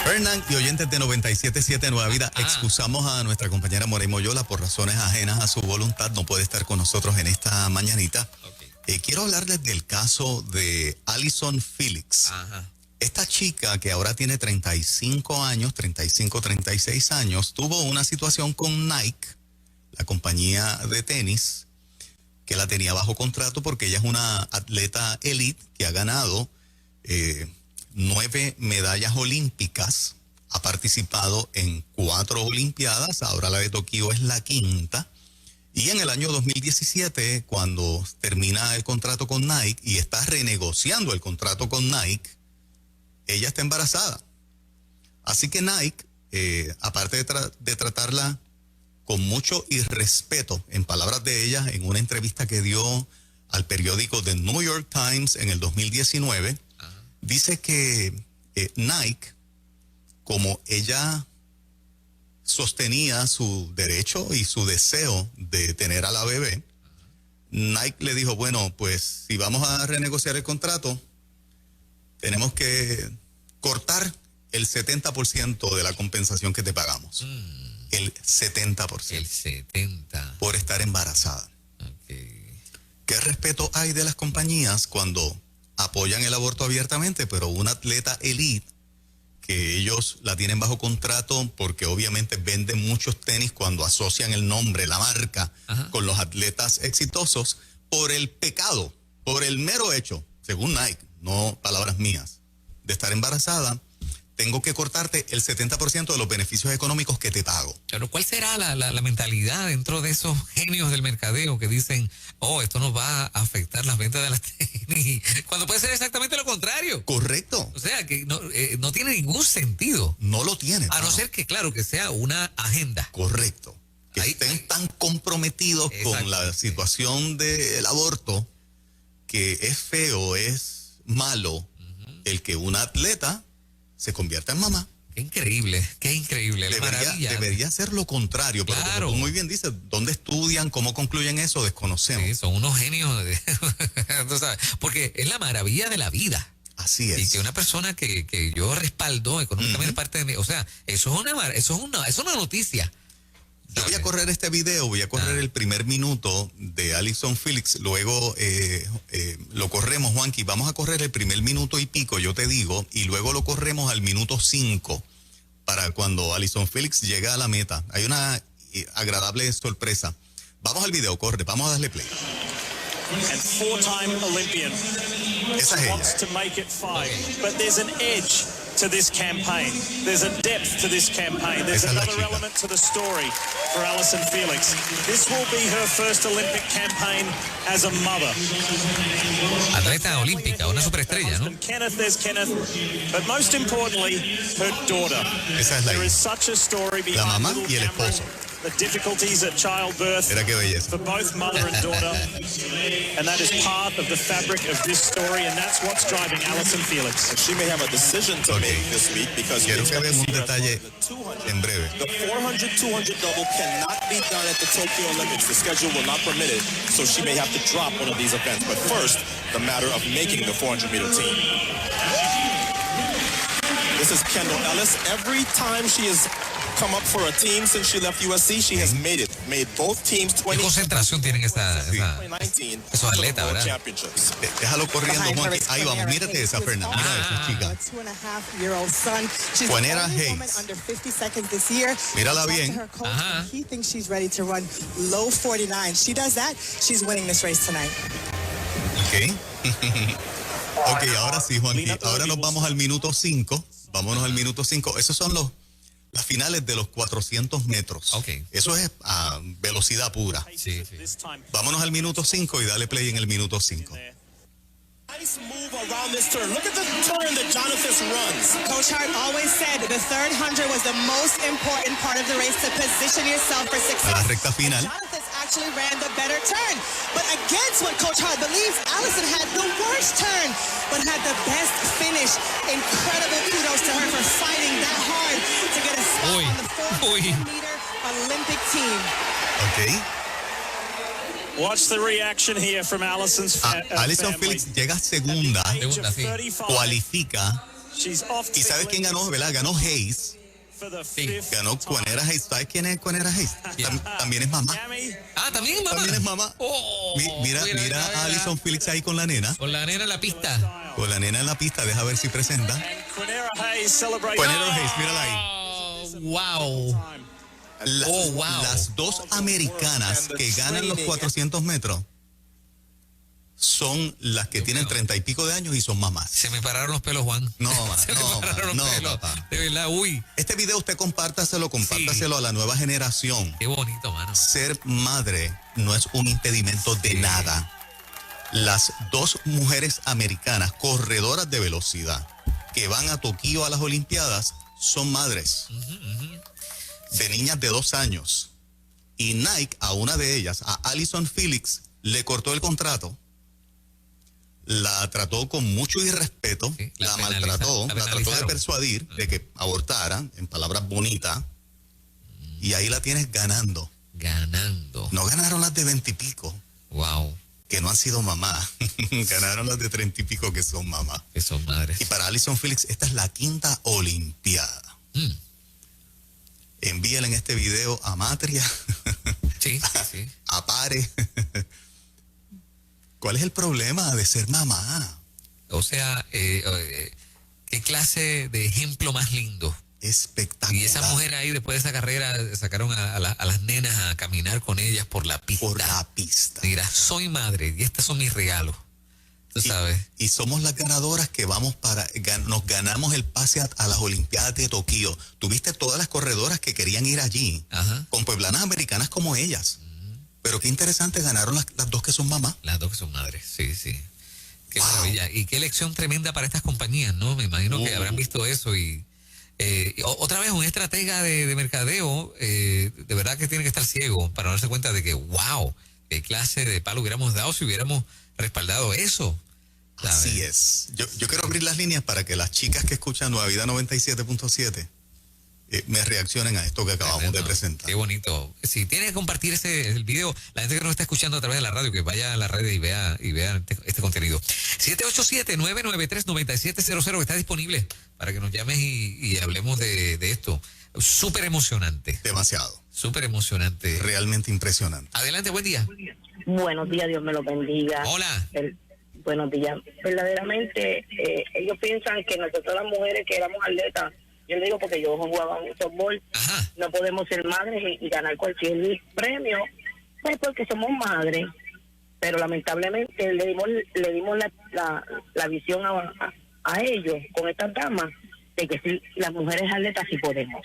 Fernán y oyentes de 97.7 Nueva Vida, excusamos a nuestra compañera Morey Moyola por razones ajenas a su voluntad, no puede estar con nosotros en esta mañanita. Quiero hablarles del caso de Allyson Felix. Esta chica que ahora tiene 35 años, 36 años, tuvo una situación con Nike, la compañía de tenis, que la tenía bajo contrato porque ella es una atleta elite que ha ganado 9 medallas olímpicas, ha participado en 4 olimpiadas, ahora la de Tokio es la 5ª, y en el año 2017, cuando termina el contrato con Nike y está renegociando el contrato con Nike, ella está embarazada. Así que Nike, aparte de tratarla con mucho irrespeto, en palabras de ella, en una entrevista que dio al periódico The New York Times en el 2019, dice que Nike, como ella sostenía su derecho y su deseo de tener a la bebé, Nike le dijo, bueno, pues si vamos a renegociar el contrato, tenemos que cortar el 70% de la compensación que te pagamos. El 70%. El 70%. Por estar embarazada. ¿Qué respeto hay de las compañías cuando apoyan el aborto abiertamente, pero una atleta elite, que ellos la tienen bajo contrato porque obviamente venden muchos tenis cuando asocian el nombre, la marca, con los atletas exitosos, por el pecado, por el mero hecho, según Nike, no palabras mías, de estar embarazada, tengo que cortarte el 70% de los beneficios económicos que te pago. Pero ¿cuál será la mentalidad dentro de esos genios del mercadeo que dicen, oh, esto nos va a afectar las ventas de las tenis? Cuando puede ser exactamente lo contrario. Correcto. O sea, que no tiene ningún sentido. No lo tiene. A no ser que, claro, que sea una agenda. Correcto. Que estén tan comprometidos con la situación del aborto, que es feo, es malo, el que una atleta se convierta en mamá. Qué increíble, qué increíble. Debería ser lo contrario, pero claro, como tú muy bien dices, ¿dónde estudian? ¿Cómo concluyen eso? Desconocemos. Sí, son unos genios, ¿tú sabes? Porque es la maravilla de la vida. Así es. Y que una persona que yo respaldo económicamente parte de mí, o sea, eso es una noticia. Yo voy a correr este video, voy a correr el primer minuto de Allyson Felix, luego lo corremos, Juanqui, vamos a correr el primer minuto y pico, yo te digo, y luego lo corremos al minuto 5 para cuando Allyson Felix llega a la meta. Hay una agradable sorpresa. Vamos al video, corre, vamos a darle play. And 4-time Olympian. Esa es wants to make it 5, but there's an edge to this campaign. There's a depth to this campaign. There's another element to the story for Allyson Felix. This will be her first Olympic campaign as a mother. Atleta olímpica, una superestrella, ¿no? There's Kenneth, but most importantly, her daughter. Esa es la There hija. is such a story behind La mamá little y el Cameron, esposo. the difficulties at childbirth. Mira qué belleza. For both mother and daughter, and that is part of the fabric of this story, and that's what's driving Allyson Felix. She may have a decision to make this week because quiero que veamos un detalle en breve. The 400-200 double cannot be done at the Tokyo Olympics. The schedule will not permit it, so she may have to drop one of these events. But first, the matter of making the 400-meter team. This is Kendall Ellis. Every time she has come up for a team since she left USC, she has made it. Made both teams 20. ¿Qué concentración tienen esos atletas, verdad? Déjalo corriendo, Juanqui. Ahí vamos, mírate esa, Fernanda. Mira esa chica. Juanera Hayes. Mírala bien. He thinks she's ready to run low 49. She does that, she's winning this race tonight. Ok. Ok, ahora sí, Juanqui. Ahora nos vamos al minuto 5. Vámonos al minuto 5. Esos son las finales de los 400 metros. Okay. Eso es a velocidad pura. Sí. Vámonos al minuto 5 y dale play en el minuto 5. Nice move around this turn. Look at the turn that Jonathan runs. Coach Hart always said the third 100 was the most important part of the race to position yourself for A la success. recta final. Jonathan actually ran the better turn. But against what Coach Hart believes, Allyson had the worst turn, but had the best finish. Incredible kudos to her for fighting that hard to get a spot on the 400-meter Olympic team. Ok. Watch the reaction here from Allyson Felix llega segunda, sí. cualifica She's off ¿Y to sabes the quién ganó, verdad? Ganó Hayes. for the Sí. fifth Ganó Quanera Hayes. ¿Sabes quién es Quanera Hayes? También es mamá. Yami. Ah, también mamá. También es mamá. Oh, Mira a Alison Felix ahí con la nena. Con la nena en la pista. Con la nena en la pista. Deja ver si presenta. And Quanera Hayes celebrating. Quanera Hayes, mírala ahí. Oh, wow. Wow. Las dos americanas que ganan los 400 metros son las que tienen 30 y pico de años y son mamás. Se me pararon los pelos, Juan. No, Se me no, pararon no, los pelos. papá. De verdad, uy. Este video usted compártaselo a la nueva generación. Qué bonito, mano. Ser madre no es un impedimento de nada. Las dos mujeres americanas corredoras de velocidad que van a Tokio a las Olimpiadas son madres de niñas de 2 años. Y Nike a una de ellas, a Alison Felix, le cortó el contrato. La trató con mucho irrespeto, Sí, la penaliza- maltrató, la la trató de penalizaron. persuadir de que abortara, en palabras bonitas, y ahí la tienes ganando. Ganando. No ganaron las de 20 y pico, Wow. que no han sido mamá. Ganaron las de 30 y pico que son mamá. Que son madres. Y para Alison Felix, esta es la 5ª Olimpiada. Mm. Envíale en este video a Matria, Sí, sí, sí. a Pare. ¿Cuál es el problema de ser mamá? O sea, qué clase de ejemplo más lindo. Espectacular. Y esa mujer ahí, después de esa carrera, sacaron a las nenas a caminar con ellas por la pista. Por la pista. Mira, soy madre y estos son mis regalos. Tú sabes. Y somos las ganadoras que vamos nos ganamos el pase a las Olimpiadas de Tokio. Tuviste todas las corredoras que querían ir allí, Ajá. con pueblanas americanas como ellas. Pero qué interesante, ganaron las dos que son mamás. Las dos que son madres, sí, sí. Qué Wow. maravilla. Y qué lección tremenda para estas compañías, ¿no? Me imagino que habrán visto eso y... otra vez, un estratega de mercadeo, de verdad que tiene que estar ciego para darse cuenta de que, wow, qué clase de palo hubiéramos dado si hubiéramos respaldado eso. ¿sabes? Así es. Yo quiero abrir las líneas para que las chicas que escuchan Nueva Vida 97.7 me reaccionen a esto que acabamos de Tremendo. presentar. Qué bonito. Si tienes que compartir el video, la gente que nos está escuchando a través de la radio, que vaya a la red y vea este contenido. 787-993-9700, que está disponible para que nos llames y hablemos de esto. Súper emocionante. Demasiado. Súper emocionante. Realmente impresionante. Adelante, buen día. Buenos días, Dios me lo bendiga. Hola. Buenos días. Verdaderamente, ellos piensan que nosotros las mujeres que éramos atletas, yo le digo porque yo jugaba un softball, Ajá. no podemos ser madres y ganar cualquier premio, pues porque somos madres. Pero lamentablemente le dimos la visión a ellos, con estas damas, de que sí, las mujeres atletas sí podemos.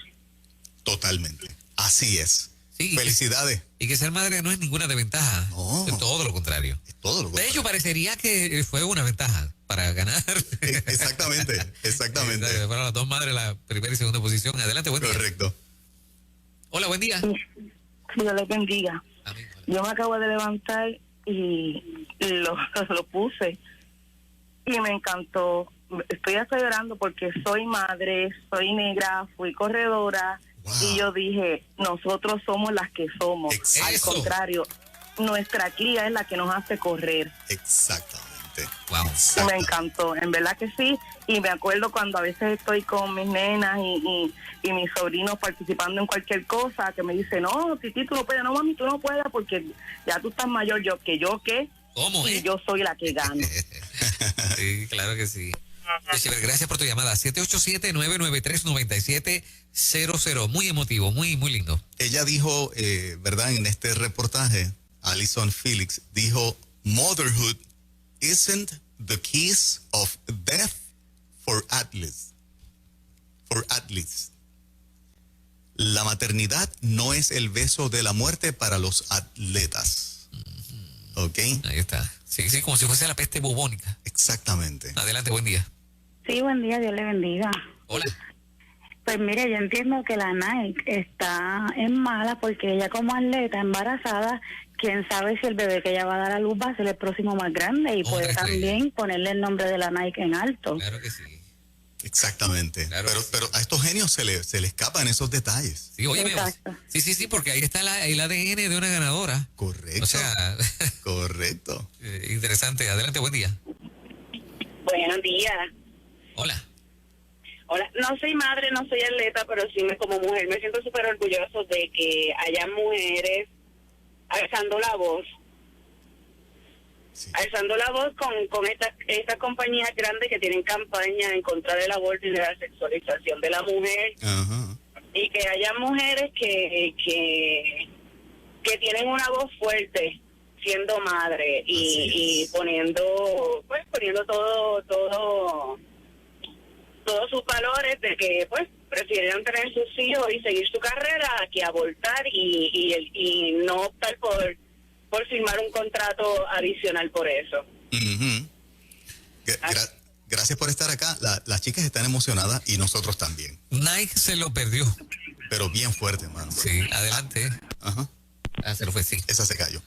Totalmente. Así es. Sí, Felicidades. Y que ser madre no es ninguna desventaja. No. Es todo lo contrario. Es todo lo De contrario. hecho, parecería que fue una ventaja para ganar. Exactamente, exactamente. Fueron las dos madres la primera y segunda posición. Adelante, buen día. Correcto. Hola, buen día. Dios les bendiga. Amén. Yo me acabo de levantar y lo puse y me encantó. Estoy hasta llorando porque soy madre, soy negra, fui corredora. Wow. Y yo dije, nosotros somos las que somos. Exacto. Al contrario, nuestra cría es la que nos hace correr. Exactamente. Wow. Y Exacto. me encantó, en verdad que sí. Y me acuerdo cuando a veces estoy con mis nenas y mis sobrinos participando en cualquier cosa, que me dicen, no, Titi, tú no puedes, no, mami, tú no puedes porque ya tú estás mayor, yo qué, ¿Cómo, y eh? yo soy la que gano. Sí, claro que sí. Qué chévere. Gracias por tu llamada. 787-993-9700. Muy emotivo, muy, muy lindo. Ella dijo, ¿verdad? En este reportaje, Alison Felix dijo, motherhood isn't the kiss of death for athletes. For athletes. La maternidad no es el beso de la muerte para los atletas. ¿Ok? Ahí está. Sí, sí, como si fuese la peste bubónica. Exactamente. Adelante, buen día. Sí, buen día, Dios le bendiga. Hola. Pues mire, yo entiendo que la Nike está en mala porque ella como atleta embarazada, quién sabe si el bebé que ella va a dar a luz va a ser el próximo más grande y Otra puede estrella. también ponerle el nombre de la Nike en alto. Claro que sí. Exactamente. Claro. Pero a estos genios se le escapan esos detalles. Sí, oye, Exacto. sí, porque ahí está el ADN de una ganadora. Correcto. O sea, Correcto. interesante. Adelante, buen día. Buenos días. Hola. Hola, no soy madre, no soy atleta, pero sí como mujer me siento súper orgulloso de que haya mujeres alzando la voz. Sí. Alzando la voz con estas compañías grandes que tienen campañas en contra del aborto y de la sexualización de la mujer. Ajá. Y que haya mujeres que tienen una voz fuerte siendo madre y poniendo todos sus valores de que pues prefieren tener sus hijos y seguir su carrera que abortar y no optar por firmar un contrato adicional por eso. Uh-huh. Gracias por estar acá. Las chicas están emocionadas y nosotros también. Nike se lo perdió. Pero bien fuerte, hermano. Sí, adelante. Ajá. Se lo fue, sí. Esa se cayó.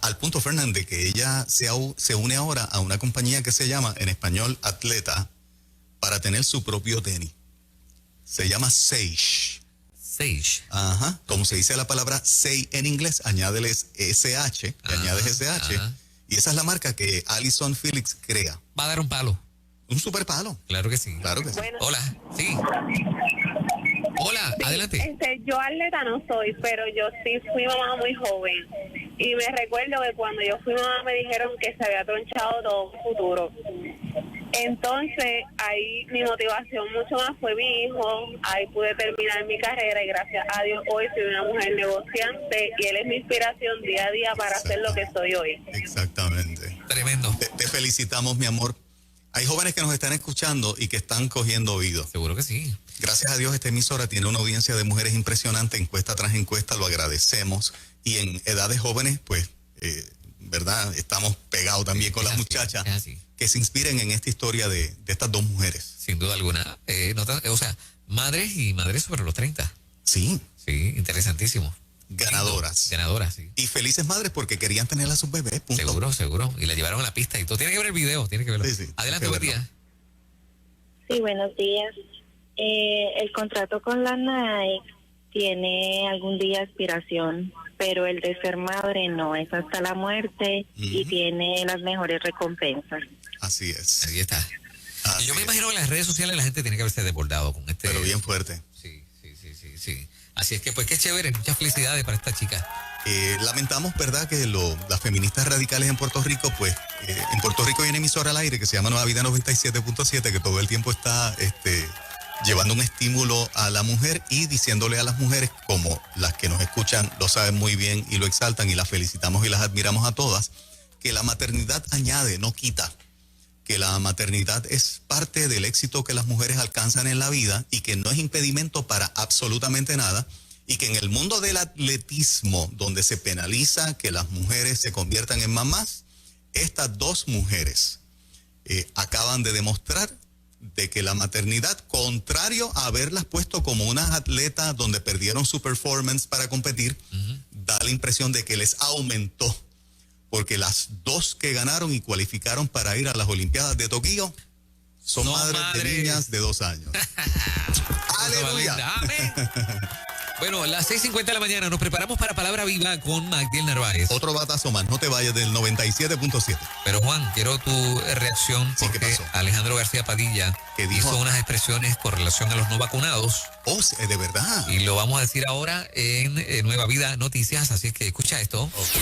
Al punto, Fernández, que ella se une ahora a una compañía que se llama, en español, Atleta, para tener su propio tenis. Se llama Sage. Sage. Ajá. Como se dice la palabra say en inglés, añádeles SH, añades SH. Ajá. Y esa es la marca que Allyson Felix crea. Va a dar un palo. Un super palo. Claro que sí. Claro que sí. Bueno. Hola, sí. Hola, adelante. Yo atleta no soy, pero yo sí fui mamá muy joven. Y me recuerdo que cuando yo fui mamá me dijeron que se había tronchado todo un futuro. Entonces, ahí mi motivación mucho más fue mi hijo. Ahí pude terminar mi carrera y gracias a Dios hoy soy una mujer negociante y él es mi inspiración día a día para hacer lo que soy hoy. Exactamente. Tremendo. Te felicitamos, mi amor. Hay jóvenes que nos están escuchando y que están cogiendo oído. Seguro que sí. Gracias a Dios, esta emisora tiene una audiencia de mujeres impresionante, encuesta tras encuesta, lo agradecemos. Y en edades jóvenes, pues, ¿verdad? Estamos pegados también con las muchachas que se inspiren en esta historia de estas dos mujeres. Sin duda alguna. O sea, madres y madres sobre los 30. Sí. Sí, interesantísimo. Ganadoras. Ganadoras, sí. Y felices madres porque querían tener a sus bebés. Punto. Seguro, seguro. Y la llevaron a la pista y todo. Tiene que ver el video, tiene que verlo. Sí, sí, adelante, buen día. Sí, buenos días. El contrato con la Nike tiene algún día aspiración, pero el de ser madre no, es hasta la muerte y tiene las mejores recompensas. Así es. Ahí está. Y yo me imagino que en las redes sociales la gente tiene que haberse desbordado con este. Pero bien fuerte. Sí. Así es que, pues, qué chévere. Muchas felicidades para esta chica. Lamentamos, ¿verdad?, que las feministas radicales en Puerto Rico, pues, en Puerto Rico hay una emisora al aire que se llama Nueva Vida 97.7, que todo el tiempo está llevando un estímulo a la mujer y diciéndole a las mujeres, como las que nos escuchan lo saben muy bien y lo exaltan y las felicitamos y las admiramos a todas, que la maternidad añade, no quita. Que la maternidad es parte del éxito que las mujeres alcanzan en la vida y que no es impedimento para absolutamente nada, y que en el mundo del atletismo, donde se penaliza que las mujeres se conviertan en mamás, estas dos mujeres acaban de demostrar de que la maternidad, contrario a haberlas puesto como unas atletas donde perdieron su performance para competir, da la impresión de que les aumentó. Porque las dos que ganaron y cualificaron para ir a las Olimpiadas de Tokio son madres de niñas de 2 años. ¡Aleluya! Amén. Bueno, las 6:50 de la mañana nos preparamos para Palabra Viva con Magdiel Narváez. Otro batazo más, no te vayas del 97.7. Pero Juan, quiero tu reacción Sí, porque ¿qué pasó? Alejandro García Padilla ¿Qué dijo? hizo unas expresiones con relación a los no vacunados. Oh, de verdad. Y lo vamos a decir ahora en Nueva Vida Noticias, así es que escucha esto. Okay.